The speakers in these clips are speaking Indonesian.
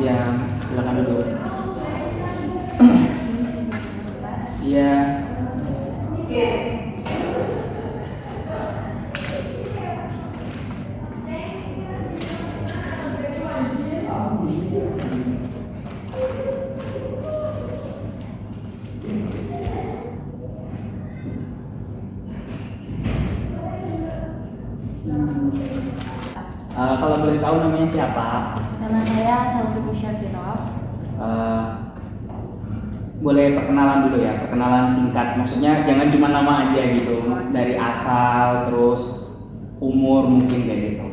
siang, silakan duduk. Iya. Kalau boleh tahu namanya siapa? Nama saya Salvi Musyafirah. Boleh perkenalan dulu ya, perkenalan singkat. Maksudnya jangan cuma nama aja gitu, dari asal terus umur mungkin kayak gitu.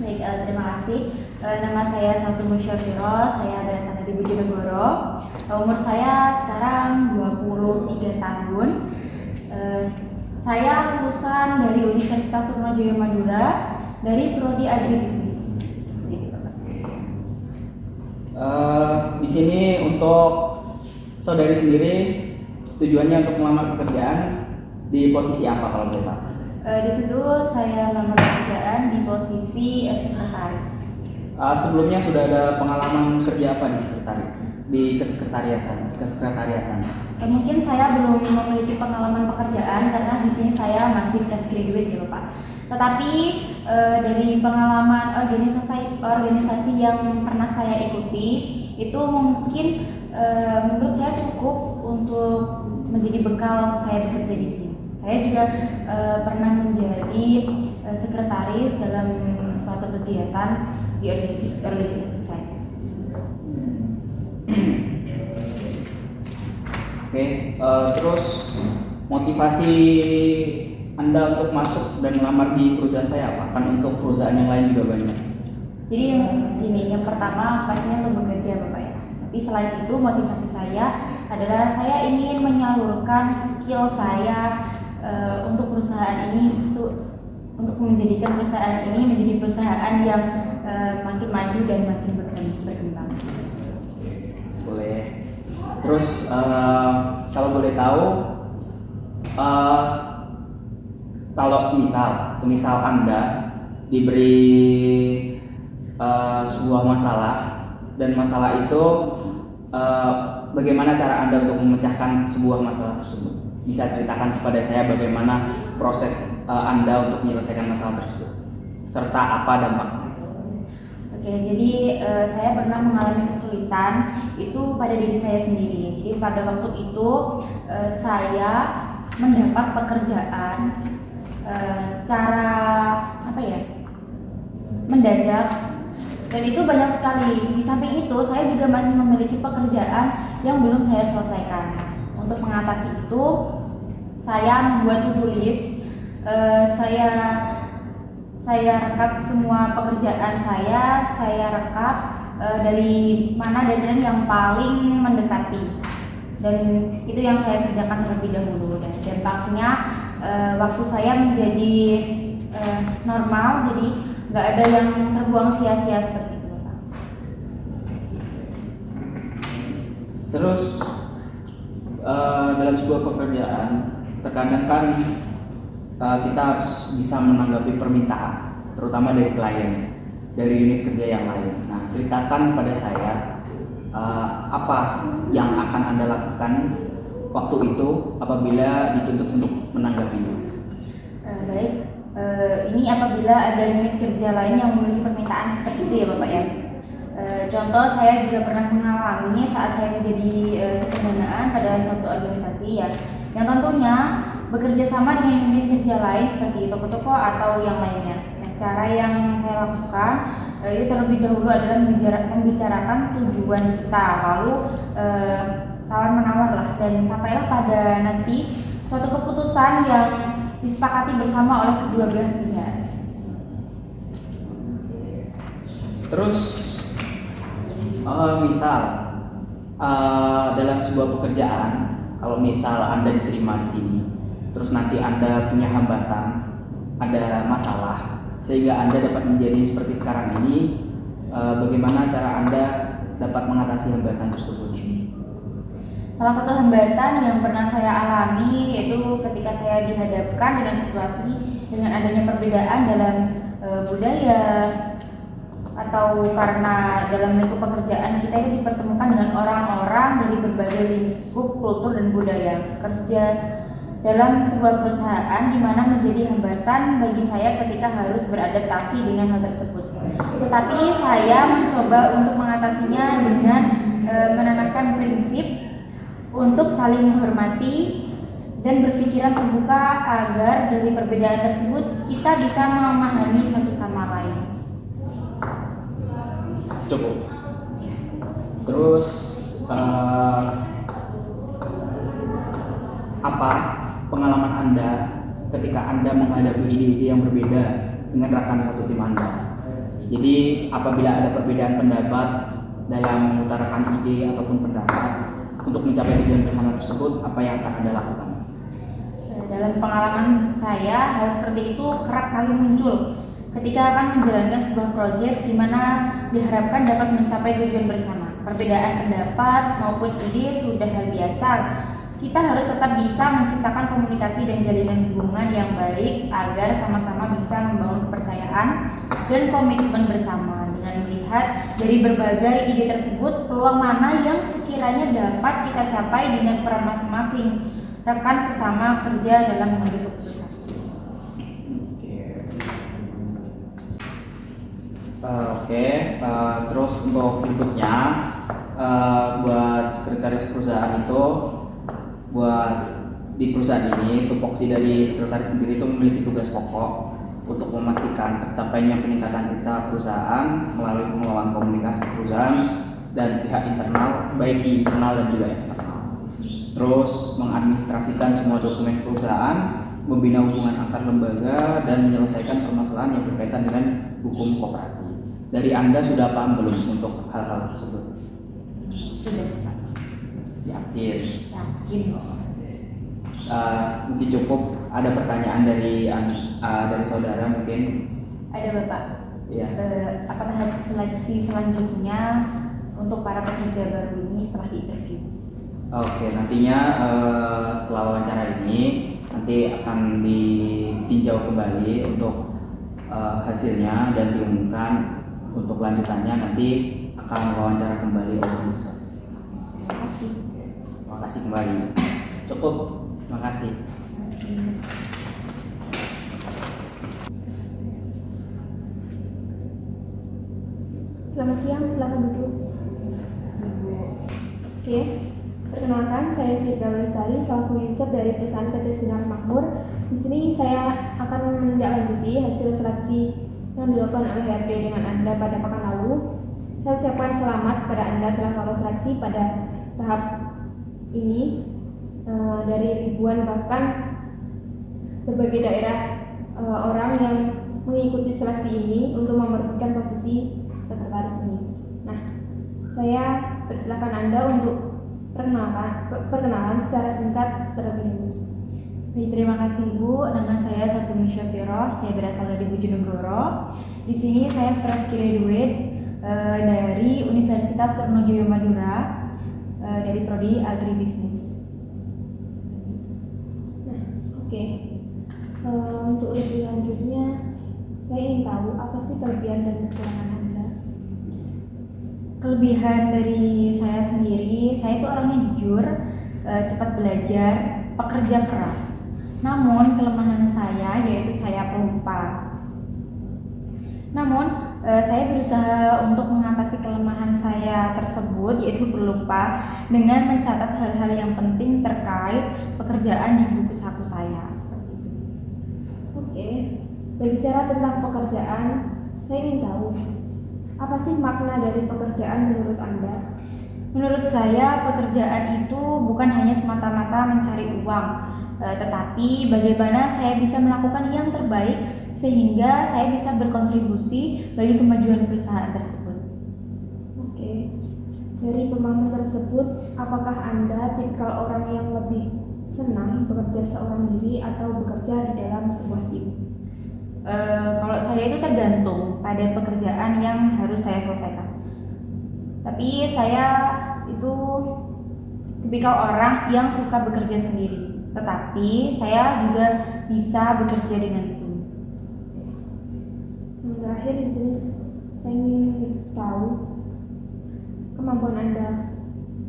Baik, terima kasih. Nama saya Salvi Musyafirah. Saya berasal dari Bojonegoro. Umur saya sekarang 23 tahun. Saya lulusan dari Universitas Trunojoyo Madura dari Prodi Agribisnis. Di sini untuk saudari sendiri tujuannya untuk melamar pekerjaan di posisi apa kalau boleh tahu? Di situ saya melamar pekerjaan di posisi sekretaris. Sebelumnya sudah ada pengalaman kerja apa di kesekretariatan? Mungkin saya belum memiliki pengalaman pekerjaan karena di sini saya masih fresh graduate ya Pak. Tetapi dari pengalaman organisasi yang pernah saya ikuti itu mungkin menurut saya cukup untuk menjadi bekal saya bekerja di sini. Saya juga pernah menjadi sekretaris dalam suatu kegiatan di organisasi saya. Oke, terus motivasi Anda untuk masuk dan melamar di perusahaan saya apa? Kan untuk perusahaan yang lain juga banyak. Jadi yang pertama pastinya untuk bekerja Bapak ya. Tapi selain itu motivasi saya adalah saya ingin menyalurkan skill saya untuk perusahaan ini untuk menjadikan perusahaan ini menjadi perusahaan yang makin maju dan makin berkembang. Boleh. Terus kalau boleh tahu, kalau semisal Anda diberi sebuah masalah dan masalah itu bagaimana cara Anda untuk memecahkan sebuah masalah tersebut? Bisa ceritakan kepada saya bagaimana proses Anda untuk menyelesaikan masalah tersebut serta apa dampaknya? Oke, jadi saya pernah mengalami kesulitan itu pada diri saya sendiri. Jadi pada waktu itu saya mendapat pekerjaan secara mendadak, dan itu banyak sekali. Di samping itu saya juga masih memiliki pekerjaan yang belum saya selesaikan. Untuk mengatasi itu saya membuat to-do list. Saya rekap semua pekerjaan saya rekap dari mana deadline yang paling mendekati, dan itu yang saya kerjakan terlebih dahulu, dan dampaknya waktu saya menjadi normal, jadi nggak ada yang terbuang sia-sia seperti itu Pak. Terus dalam sebuah pekerjaan terkadang kan kita harus bisa menanggapi permintaan, terutama dari klien, dari unit kerja yang lain. Nah, ceritakan pada saya apa yang akan Anda lakukan waktu itu apabila dituntut untuk menanggapinya. Baik, ini apabila ada unit kerja lain yang memiliki permintaan seperti itu ya Bapak ya. Contoh saya juga pernah mengalami saat saya menjadi sekretaraan pada suatu organisasi ya, yang tentunya bekerja sama dengan unit kerja lain seperti toko-toko atau yang lainnya. Nah, cara yang saya lakukan itu terlebih dahulu adalah membicarakan tujuan kita, lalu tawar-menawar lah, dan sampailah pada nanti suatu keputusan yang disepakati bersama oleh kedua belah pihak. Terus misal dalam sebuah pekerjaan, kalau misal Anda diterima di sini, terus nanti Anda punya hambatan, ada masalah, sehingga Anda dapat menjadi seperti sekarang ini, bagaimana cara Anda dapat mengatasi hambatan tersebut? Salah satu hambatan yang pernah saya alami yaitu ketika saya dihadapkan dengan situasi dengan adanya perbedaan dalam budaya atau karena dalam lingkup pekerjaan kita itu dipertemukan dengan orang-orang dari berbagai lingkup kultur dan budaya kerja dalam sebuah perusahaan, di mana menjadi hambatan bagi saya ketika harus beradaptasi dengan hal tersebut. Tetapi saya mencoba untuk mengatasinya dengan menanamkan prinsip untuk saling menghormati dan berpikiran terbuka agar dari perbedaan tersebut kita bisa memahami satu sama lain. Cukup. Terus apa pengalaman Anda ketika Anda menghadapi ide-ide yang berbeda dengan rekan satu tim Anda? Jadi apabila ada perbedaan pendapat dalam mengutarakan ide ataupun pendapat untuk mencapai tujuan bersama tersebut, apa yang akan Anda lakukan? Dalam pengalaman saya, hal seperti itu kerap kali muncul ketika akan menjalankan sebuah proyek di mana diharapkan dapat mencapai tujuan bersama. Perbedaan pendapat maupun ide sudah hal biasa. Kita harus tetap bisa menciptakan komunikasi dan jalinan hubungan yang baik agar sama-sama bisa membangun kepercayaan dan komitmen bersama. Dengan melihat dari berbagai ide tersebut, peluang mana yang sekiranya dapat kita capai dengan peran masing-masing rekan sesama kerja dalam membentuk keputusan. Terus untuk berikutnya, buat sekretaris perusahaan itu, buat di perusahaan ini, tupoksi dari sekretaris sendiri itu memiliki tugas pokok untuk memastikan tercapainya peningkatan citra perusahaan melalui pengelolaan komunikasi perusahaan dan pihak internal, baik di internal dan juga eksternal. Terus mengadministrasikan semua dokumen perusahaan, membina hubungan antar lembaga, dan menyelesaikan permasalahan yang berkaitan dengan hukum koperasi. Dari Anda sudah paham belum untuk hal-hal tersebut? Sudah, Pak. Yakin? Yakin. Mungkin cukup. Ada pertanyaan dari saudara mungkin? Ada, Bapak. Iya. Apa tahap seleksi selanjutnya untuk para pekerja baru ini setelah diinterview? Oke, nantinya setelah wawancara ini nanti akan ditinjau kembali untuk hasilnya dan diumumkan untuk lanjutannya, nanti akan wawancara kembali oleh pusat. Terima kasih. Terima kasih kembali. Cukup. Terima kasih. Selamat siang, silakan duduk. Oke, perkenalkan saya Firdaus Lestari selaku user dari perusahaan PT Sinar Makmur. Di sini saya akan menindaklanjuti hasil seleksi yang dilakukan oleh HRD dengan Anda pada pekan lalu. Saya ucapkan selamat kepada Anda telah lolos seleksi pada tahap ini dari ribuan bahkan berbagai daerah orang yang mengikuti seleksi ini untuk memerebutkan posisi sekretaris ini. Nah, saya persilakan Anda untuk perkenalan secara singkat terlebih dahulu. Baik, terima kasih Bu. Nama saya Sabrina Syafiro. Saya berasal dari Bojonegoro. Di sini saya fresh graduate dari Universitas Trunojoyo Madura dari prodi Agribisnis. Nah, oke. Untuk lebih lanjutnya, saya ingin tahu apa sih kelebihan dan kekurangan Anda? Kelebihan dari saya sendiri, saya itu orangnya jujur, cepat belajar, pekerja keras. Namun kelemahan saya yaitu saya pelupa. Namun saya berusaha untuk mengatasi kelemahan saya tersebut yaitu berlupa dengan mencatat hal-hal yang penting terkait pekerjaan di buku saku saya. Seperti itu. Oke, berbicara tentang pekerjaan, saya ingin tahu apa sih makna dari pekerjaan menurut Anda? Menurut saya pekerjaan itu bukan hanya semata-mata mencari uang, tetapi bagaimana saya bisa melakukan yang terbaik sehingga saya bisa berkontribusi bagi kemajuan perusahaan tersebut. Oke, dari pemahaman tersebut, apakah Anda tipikal orang yang lebih senang bekerja seorang diri atau bekerja di dalam sebuah tim? Kalau saya itu tergantung pada pekerjaan yang harus saya selesaikan. Tapi saya itu tipikal orang yang suka bekerja sendiri. Tetapi saya juga bisa bekerja dengan tim. Yang terakhir di sini Saya ingin tahu kemampuan Anda.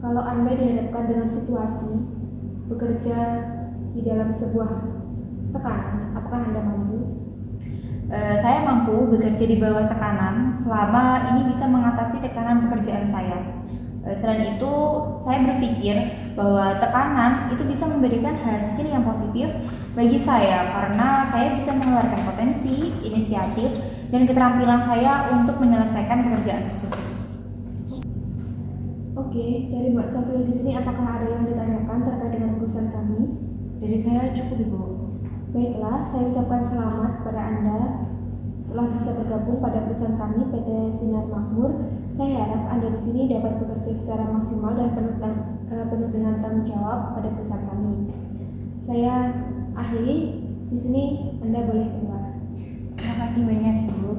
Kalau Anda dihadapkan dengan situasi bekerja di dalam sebuah tekanan, apakah Anda mampu? Saya mampu bekerja di bawah tekanan selama ini bisa mengatasi tekanan pekerjaan saya. Selain itu, saya berpikir bahwa tekanan itu bisa memberikan hasil yang positif bagi saya karena saya bisa mengeluarkan potensi, inisiatif, dan keterampilan saya untuk menyelesaikan pekerjaan tersebut. Oke, dari Mbak Safil di sini apakah ada yang ditanyakan terkait dengan urusan kami? Dari saya cukup, Ibu. Baiklah, saya ucapkan selamat kepada Anda telah bisa bergabung pada perusahaan kami PT Sinar Makmur. Saya harap Anda di sini dapat bekerja secara maksimal dan penuh dengan tanggung jawab pada perusahaan kami. Saya akhiri di sini, Anda boleh keluar. Terima kasih banyak, Ibu.